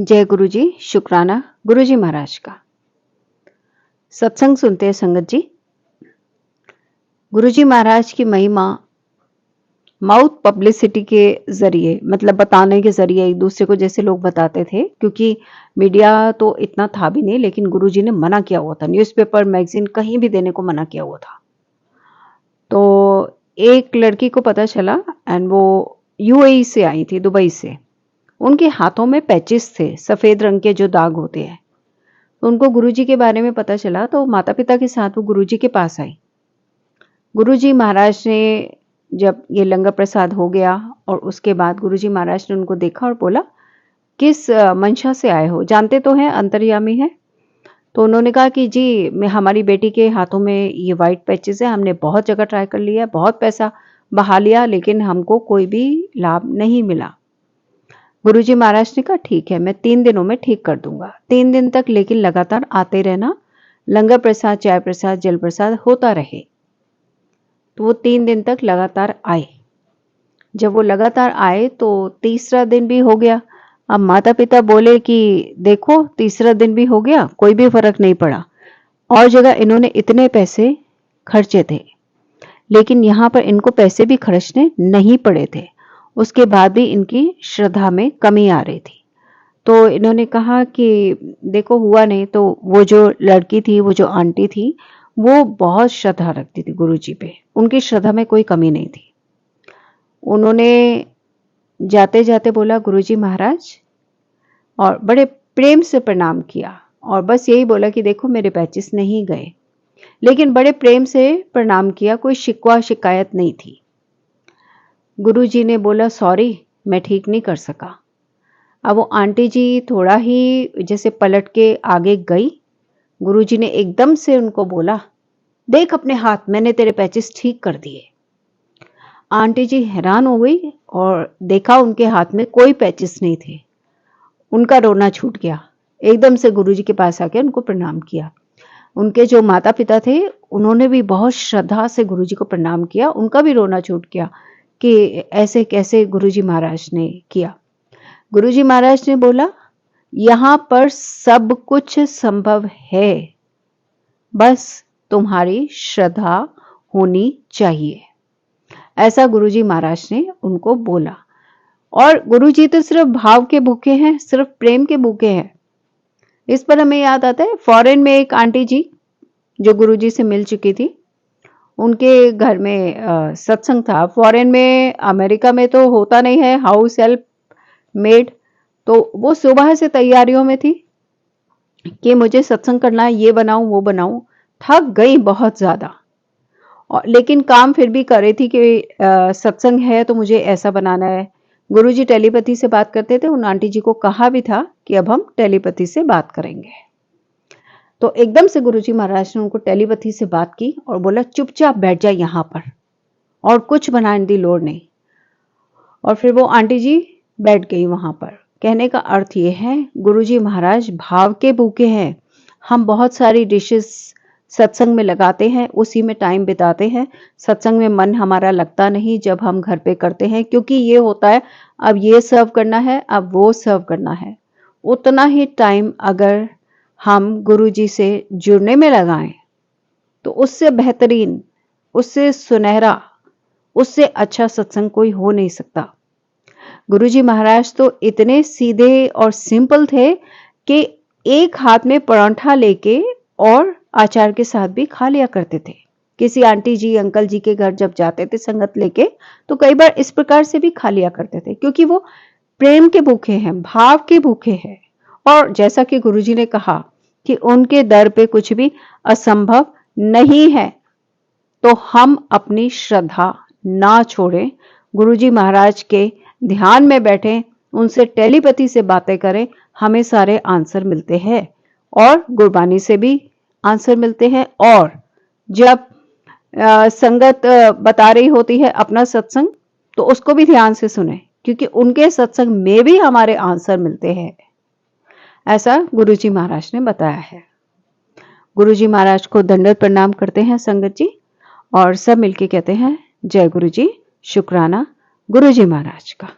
जय गुरु जी। शुक्राना गुरु जी महाराज का। सत्संग सुनते हैं संगत जी। गुरु जी महाराज की महिमा माउथ पब्लिसिटी के जरिए, मतलब बताने के जरिए एक दूसरे को जैसे लोग बताते थे, क्योंकि मीडिया तो इतना था भी नहीं, लेकिन गुरु जी ने मना किया हुआ था, न्यूज़पेपर मैगजीन कहीं भी देने को मना किया हुआ था। तो एक लड़की को पता चला एंड वो यूएई से आई थी, दुबई से। उनके हाथों में पैचेस थे, सफेद रंग के जो दाग होते हैं। तो उनको गुरुजी के बारे में पता चला, तो माता पिता के साथ वो गुरुजी के पास आई। गुरुजी महाराज ने जब ये लंगर प्रसाद हो गया और उसके बाद गुरुजी महाराज ने उनको देखा और बोला, किस मंशा से आए हो? जानते तो हैं अंतर्यामी है। तो उन्होंने कहा कि जी, मैं हमारी बेटी के हाथों में ये वाइट पैचेस है, हमने बहुत जगह ट्राई कर लिया, बहुत पैसा बहा लिया, लेकिन हमको कोई भी लाभ नहीं मिला। गुरुजी महाराज ने कहा ठीक है, मैं 3 दिनों में ठीक कर दूंगा। 3 दिन तक लेकिन लगातार आते रहना, लंगर प्रसाद, चाय प्रसाद, जल प्रसाद होता रहे। तो वो 3 दिन तक लगातार आए। जब वो लगातार आए तो तीसरा दिन भी हो गया। अब माता पिता बोले कि देखो, तीसरा दिन भी हो गया, कोई भी फर्क नहीं पड़ा। और जगह इन्होंने इतने पैसे खर्चे थे, लेकिन यहाँ पर इनको पैसे भी खर्चने नहीं पड़े थे। उसके बाद भी इनकी श्रद्धा में कमी आ रही थी। तो इन्होंने कहा कि देखो, हुआ नहीं। तो वो जो लड़की थी, वो जो आंटी थी, वो बहुत श्रद्धा रखती थी गुरुजी पे। उनकी श्रद्धा में कोई कमी नहीं थी। उन्होंने जाते जाते बोला गुरुजी महाराज, और बड़े प्रेम से प्रणाम किया, और बस यही बोला कि देखो, मेरे पैचेस नहीं गए, लेकिन बड़े प्रेम से प्रणाम किया, कोई शिकवा शिकायत नहीं थी। गुरुजी ने बोला सॉरी, मैं ठीक नहीं कर सका। अब वो आंटी जी थोड़ा ही जैसे पलट के आगे गई। गुरुजी ने एकदम से उनको बोला, देख अपने हाथ, मैंने तेरे पैचेस ठीक कर दिए। आंटी जी हैरान हो गई और देखा उनके हाथ में कोई पैचेस नहीं थे। उनका रोना छूट गया। एकदम से गुरुजी के पास आके उनको प्रणाम किया। उनके जो माता पिता थे, उन्होंने भी बहुत श्रद्धा से गुरुजी को प्रणाम किया। उनका भी रोना छूट गया कि ऐसे कैसे गुरुजी महाराज ने किया। गुरुजी महाराज ने बोला, यहां पर सब कुछ संभव है, बस तुम्हारी श्रद्धा होनी चाहिए। ऐसा गुरुजी महाराज ने उनको बोला। और गुरुजी तो सिर्फ भाव के भूखे हैं, सिर्फ प्रेम के भूखे हैं। इस पर हमें याद आता है, फॉरेन में एक आंटी जी जो गुरुजी से मिल चुकी थी, उनके घर में सत्संग था। फॉरेन में, अमेरिका में तो होता नहीं है हाउस हेल्प मेड। तो वो सुबह से तैयारियों में थी कि मुझे सत्संग करना है, ये बनाऊं वो बनाऊं। थक गई बहुत ज्यादा, और लेकिन काम फिर भी कर रही थी कि सत्संग है तो मुझे ऐसा बनाना है। गुरुजी टेलीपैथी से बात करते थे। उन आंटी जी को कहा भी था कि अब हम टेलीपैथी से बात करेंगे। तो एकदम से गुरुजी महाराज ने उनको टेलीपैथी से बात की और बोला, चुपचाप बैठ जा यहाँ पर, और कुछ बनाने की लोड़ नहीं। और फिर वो आंटी जी बैठ गई वहां पर। कहने का अर्थ ये है, गुरुजी महाराज भाव के भूखे हैं। हम बहुत सारी डिशेस सत्संग में लगाते हैं, उसी में टाइम बिताते हैं। सत्संग में मन हमारा लगता नहीं जब हम घर पे करते हैं, क्योंकि ये होता है अब ये सर्व करना है, अब वो सर्व करना है। उतना ही टाइम अगर हम गुरुजी से जुड़ने में लगाएं, तो उससे बेहतरीन, उससे सुनहरा, उससे अच्छा सत्संग कोई हो नहीं सकता। गुरुजी महाराज तो इतने सीधे और सिंपल थे कि एक हाथ में परांठा लेके और आचार के साथ भी खा लिया करते थे। किसी आंटी जी अंकल जी के घर जब जाते थे संगत लेके, तो कई बार इस प्रकार से भी खा लिया करते थे, क्योंकि वो प्रेम के भूखे हैं, भाव के भूखे हैं। और जैसा कि गुरुजी ने कहा कि उनके दर पे कुछ भी असंभव नहीं है, तो हम अपनी श्रद्धा ना छोड़ें। गुरुजी महाराज के ध्यान में बैठें, उनसे टेलीपैथी से बातें करें, हमें सारे आंसर मिलते हैं, और गुरबानी से भी आंसर मिलते हैं। और जब संगत बता रही होती है अपना सत्संग, तो उसको भी ध्यान से सुने, क्योंकि उनके सत्संग में भी हमारे आंसर मिलते हैं। ऐसा गुरुजी महाराज ने बताया है। गुरुजी महाराज को दंडवत प्रणाम करते हैं संगत जी, और सब मिलके कहते हैं, जय गुरु जी, शुक्राना गुरुजी महाराज का।